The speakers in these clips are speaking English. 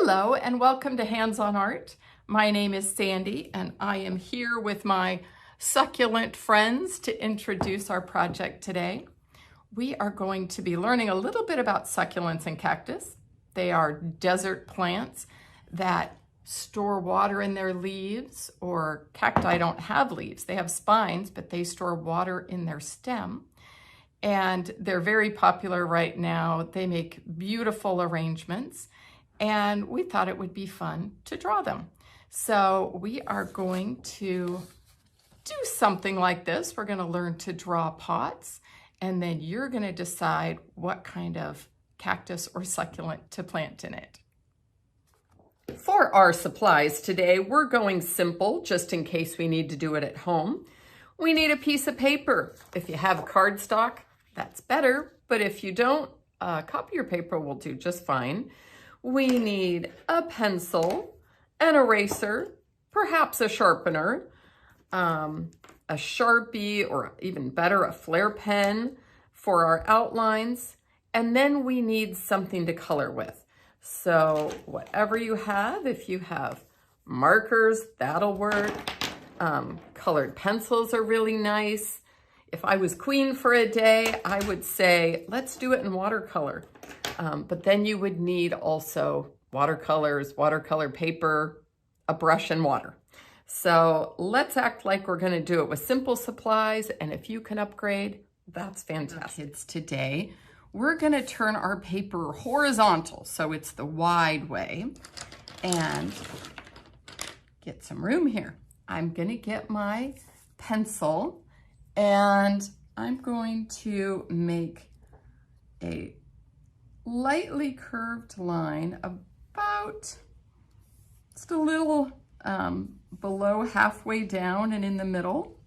Hello and welcome to Hands-on Art. My name is Sandy and I am here with my succulent friends to introduce our project today. We are going to be learning a little bit about succulents and cactus. They are desert plants that store water in their leaves, or cacti don't have leaves. They have spines, but they store water in their stem. And they're very popular right now. They make beautiful arrangements. And we thought it would be fun to draw them. So we are going to do something like this. We're going to learn to draw pots, and then you're going to decide what kind of cactus or succulent to plant in it. For our supplies today, we're going simple, just in case we need to do it at home. We need a piece of paper. If you have cardstock, that's better, but if you don't, copier paper will do just fine. We need a pencil, an eraser, perhaps a sharpener, a Sharpie, or even better, a flare pen for our outlines. And then we need something to color with. So whatever you have, if you have markers, that'll work. Colored pencils are really nice. If I was queen for a day, I would say, let's do it in watercolor. But then you would need also watercolors, watercolor paper, a brush, and water. So let's act like we're going to do it with simple supplies. And if you can upgrade, that's fantastic. Kids, today, we're going to turn our paper horizontal. So it's the wide way. And get some room here. I'm going to get my pencil and I'm going to make a lightly curved line about just a little below halfway down and in the middle.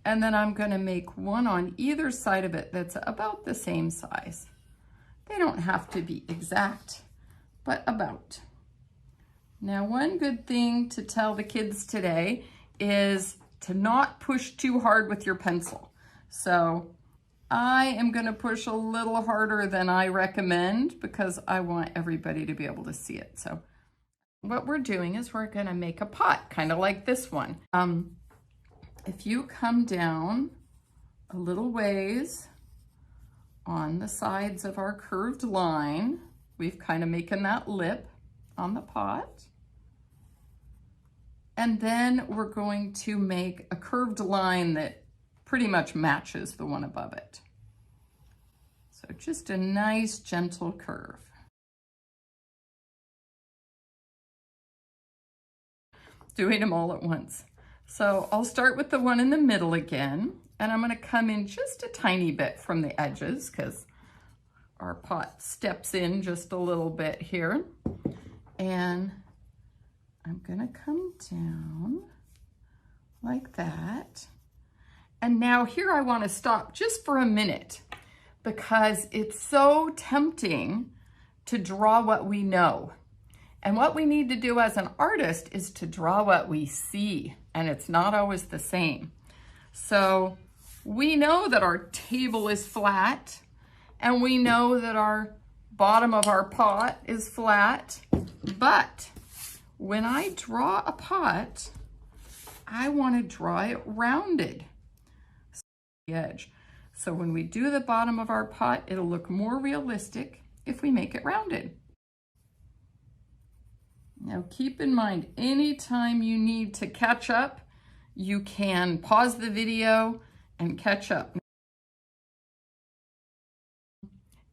And then I'm going to make one on either side of it that's about the same size. They don't have to be exact, but about. Now, one good thing to tell the kids today is to not push too hard with your pencil. So I am going to push a little harder than I recommend because I want everybody to be able to see it. So what we're doing is we're going to make a pot, kind of like this one. If you come down a little ways on the sides of our curved line, we've kind of making that lip on the pot. And then we're going to make a curved line that pretty much matches the one above it. So just a nice gentle curve. Doing them all at once. So I'll start with the one in the middle again, and I'm going to come in just a tiny bit from the edges because our pot steps in just a little bit here. And I'm going to come down like that. And now here I want to stop just for a minute because it's so tempting to draw what we know. And what we need to do as an artist is to draw what we see, and it's not always the same. So we know that our table is flat, and we know that our bottom of our pot is flat, but when I draw a pot, I want to draw it rounded. The edge. So when we do the bottom of our pot, it'll look more realistic if we make it rounded. Now keep in mind, anytime you need to catch up, you can pause the video and catch up.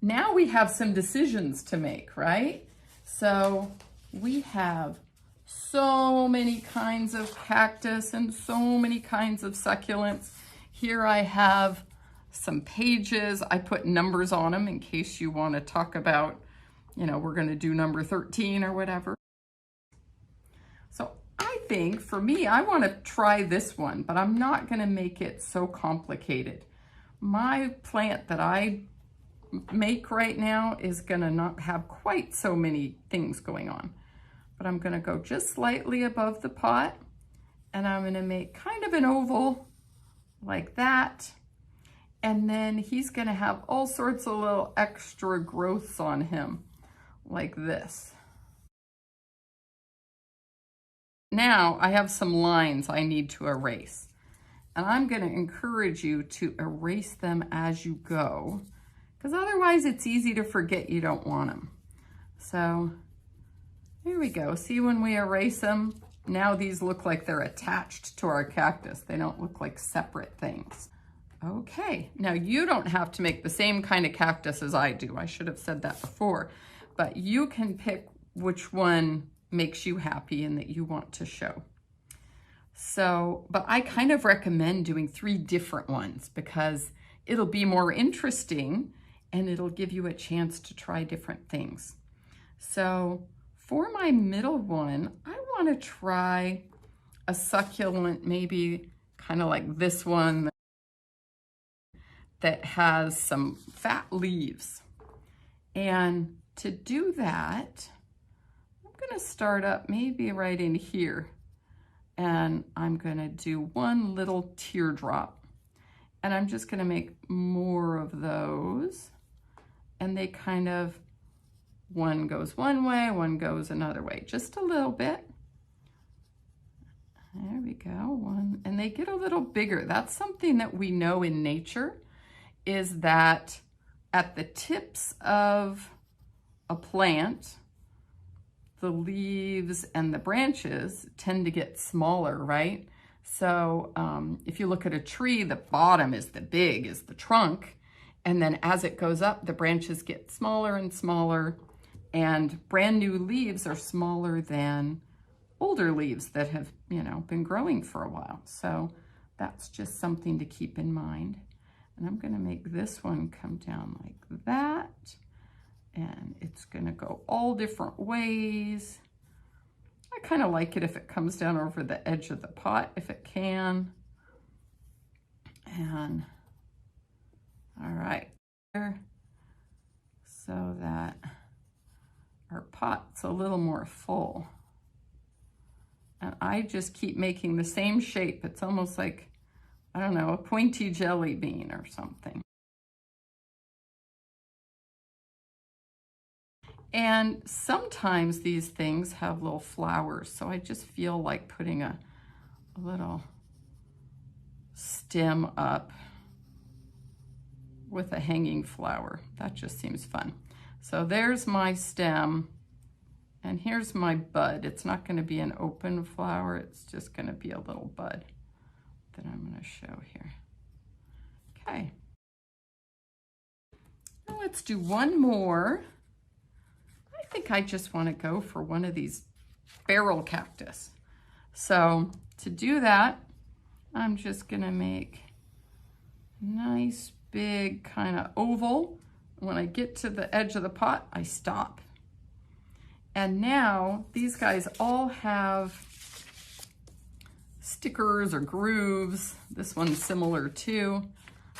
Now we have some decisions to make, right? So we have so many kinds of cactus and so many kinds of succulents. Here I have some pages. I put numbers on them in case you want to talk about, you know, we're going to do number 13 or whatever. So I think for me, I want to try this one, but I'm not going to make it so complicated. My plant that I make right now is going to not have quite so many things going on, but I'm going to go just slightly above the pot, and I'm going to make kind of an oval like that. And then he's going to have all sorts of little extra growths on him like this. now I have some lines I need to erase. And I'm going to encourage you to erase them as you go, because otherwise it's easy to forget you don't want them. So here we go. See, when we erase them, now these look like they're attached to our cactus. They don't look like separate things. Okay, now you don't have to make the same kind of cactus as I do. I should have said that before, but you can pick which one makes you happy and that you want to show. So, but I kind of recommend doing 3 different ones because it'll be more interesting and it'll give you a chance to try different things. So for my middle one, I want to try a succulent, maybe kind of like this one that has some fat leaves. And to do that, I'm going to start up maybe right in here. And I'm going to do one little teardrop. And I'm just going to make more of those. And they kind of, one goes one way, one goes another way, just a little bit. There we go, one, and they get a little bigger. That's something that we know in nature, is that at the tips of a plant, the leaves and the branches tend to get smaller, right? So if you look at a tree, the bottom is the trunk, and then as it goes up, the branches get smaller and smaller, and brand new leaves are smaller than older leaves that have, you know, been growing for a while. So that's just something to keep in mind. And I'm going to make this one come down like that. And it's going to go all different ways. I kind of like it if it comes down over the edge of the pot, if it can. And all right, so that our pot's a little more full. And I just keep making the same shape. It's almost like, I don't know, a pointy jelly bean or something. And sometimes these things have little flowers, so I just feel like putting a little stem up with a hanging flower. That just seems fun. So there's my stem, and here's my bud. It's not going to be an open flower, it's just going to be a little bud that I'm going to show here. Okay. Now let's do one more. I think I just want to go for one of these barrel cactus. So to do that, I'm just going to make a nice big kind of oval. When I get to the edge of the pot, I stop. And now these guys all have stickers or grooves. This one's similar too,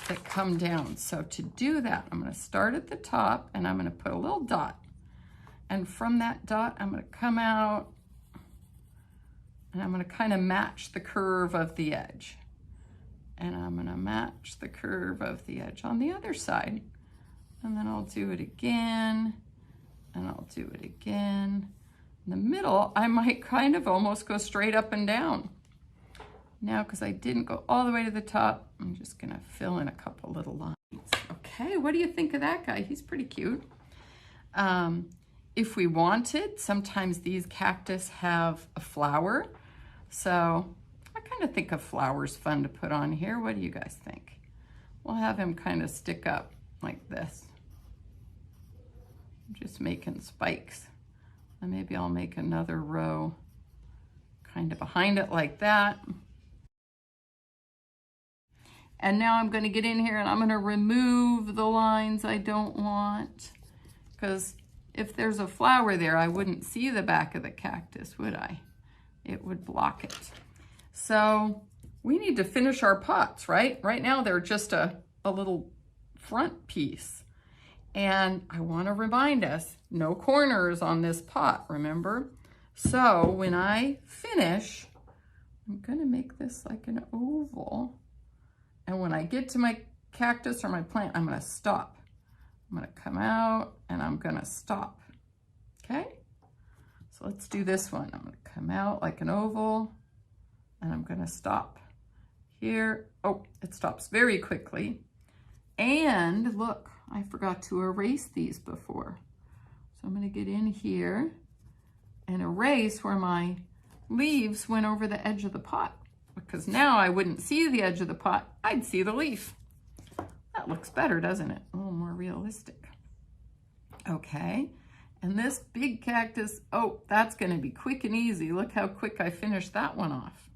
that come down. So to do that, I'm going to start at the top and I'm going to put a little dot. And from that dot, I'm going to come out and I'm going to kind of match the curve of the edge. And I'm going to match the curve of the edge on the other side. And then I'll do it again, and I'll do it again. In the middle, I might kind of almost go straight up and down. Now, because I didn't go all the way to the top, I'm just going to fill in a couple little lines. Okay, what do you think of that guy? He's pretty cute. If we wanted, sometimes these cactus have a flower. So I kind of think a flower's fun to put on here. What do you guys think? We'll have him kind of stick up like this. I'm just making spikes. And maybe I'll make another row kind of behind it like that. And now I'm going to get in here and I'm going to remove the lines I don't want, because if there's a flower there, I wouldn't see the back of the cactus, would I? It would block it. So we need to finish our pots, right? Right now they're just a little front piece. And I want to remind us, no corners on this pot, remember? So when I finish, I'm going to make this like an oval. And when I get to my cactus or my plant, I'm going to stop. I'm going to come out and I'm going to stop. Okay? So let's do this one. I'm going to come out like an oval and I'm going to stop here. Oh, it stops very quickly. And look, I forgot to erase these before. So I'm going to get in here and erase where my leaves went over the edge of the pot, because now I wouldn't see the edge of the pot, I'd see the leaf. That looks better, doesn't it? A little more realistic. Okay, and this big cactus, oh, that's going to be quick and easy. Look how quick I finished that one off.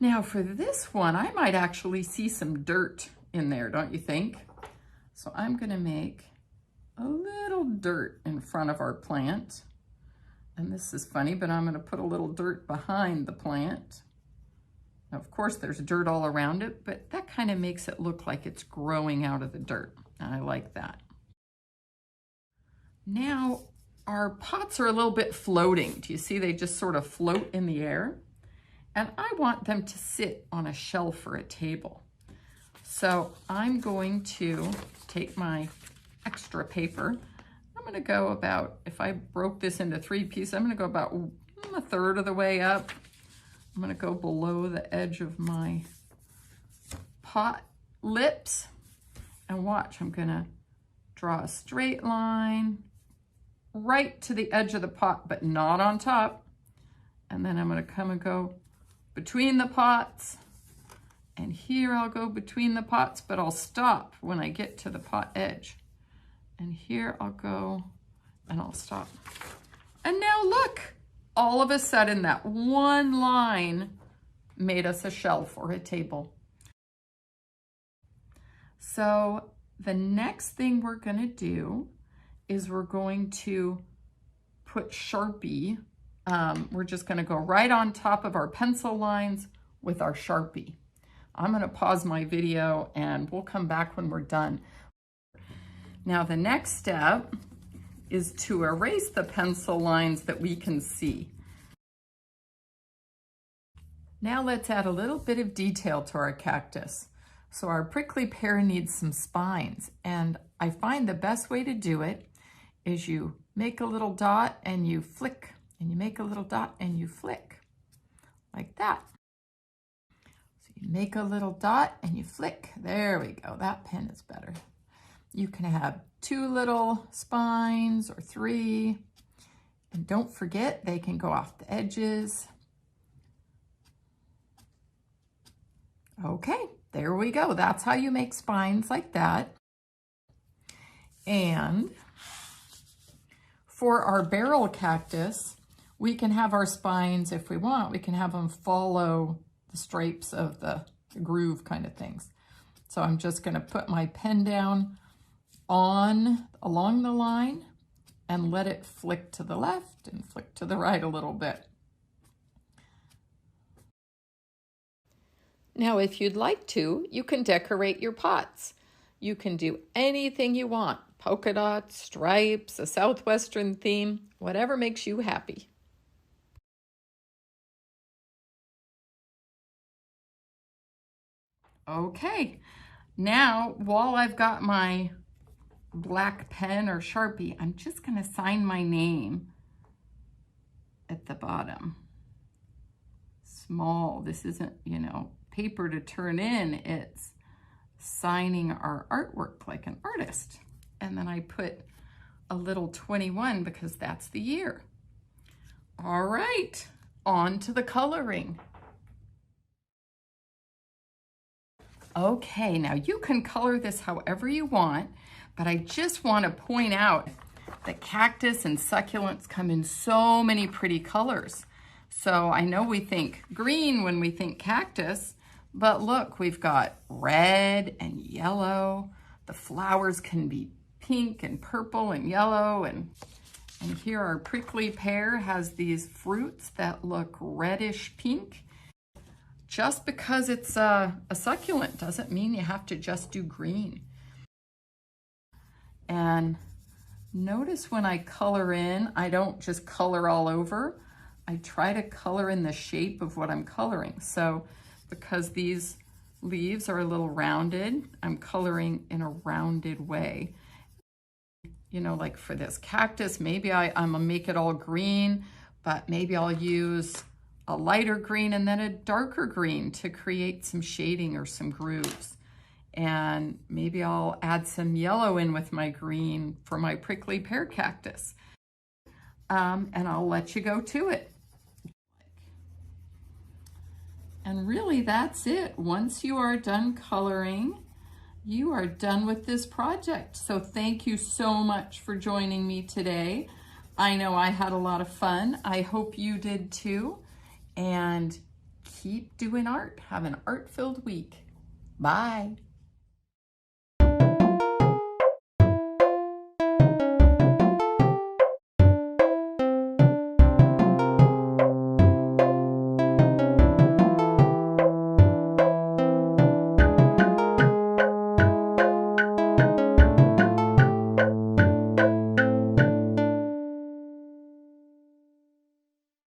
Now for this one, I might actually see some dirt in there, don't you think? So I'm going to make a little dirt in front of our plant. And this is funny, but I'm going to put a little dirt behind the plant. Now, of course, there's dirt all around it, but that kind of makes it look like it's growing out of the dirt. And I like that. Now, our pots are a little bit floating. Do you see they just sort of float in the air? And I want them to sit on a shelf or a table. So I'm going to take my extra paper. I'm going to go about, if I broke this into 3 pieces, I'm going to go about a third of the way up. I'm going to go below the edge of my pot lips. And watch, I'm going to draw a straight line right to the edge of the pot, but not on top. And then I'm going to come and go between the pots. And here I'll go between the pots, but I'll stop when I get to the pot edge. And here I'll go and I'll stop. And now look, all of a sudden that one line made us a shelf or a table. So the next thing we're going to do is we're going to put Sharpie. We're just going to go right on top of our pencil lines with our Sharpie. I'm going to pause my video and we'll come back when we're done. Now the next step is to erase the pencil lines that we can see. Now let's add a little bit of detail to our cactus. So our prickly pear needs some spines, and I find the best way to do it is you make a little dot and you flick, and you make a little dot and you flick, like that. So you make a little dot and you flick. There we go, that pen is better. You can have 2 little spines or 3, and don't forget they can go off the edges. Okay, there we go. That's how you make spines like that. And for our barrel cactus, we can have our spines, if we want, we can have them follow the stripes of the groove kind of things. So I'm just going to put my pen down along the line and let it flick to the left and flick to the right a little bit. Now, if you'd like to, you can decorate your pots. You can do anything you want. Polka dots, stripes, a southwestern theme, whatever makes you happy. Okay, now while I've got my black pen or Sharpie, I'm just going to sign my name at the bottom. Small, this isn't, paper to turn in, it's signing our artwork like an artist. And then I put a little 21 because that's the year. All right, on to the coloring. Okay, now you can color this however you want, but I just want to point out that cactus and succulents come in so many pretty colors. So I know we think green when we think cactus, but look, we've got red and yellow. The flowers can be pink and purple and yellow. And here our prickly pear has these fruits that look reddish pink. Just because it's a succulent doesn't mean you have to just do green. And notice when I color in, I don't just color all over. I try to color in the shape of what I'm coloring. So because these leaves are a little rounded, I'm coloring in a rounded way. you know, like for this cactus, maybe I'm gonna make it all green, but maybe I'll use a lighter green and then a darker green to create some shading or some grooves. And maybe I'll add some yellow in with my green for my prickly pear cactus. And I'll let you go to it. And really that's it. Once you are done coloring, you are done with this project. So thank you so much for joining me today. I know I had a lot of fun. I hope you did too. And keep doing art. Have an art-filled week. Bye.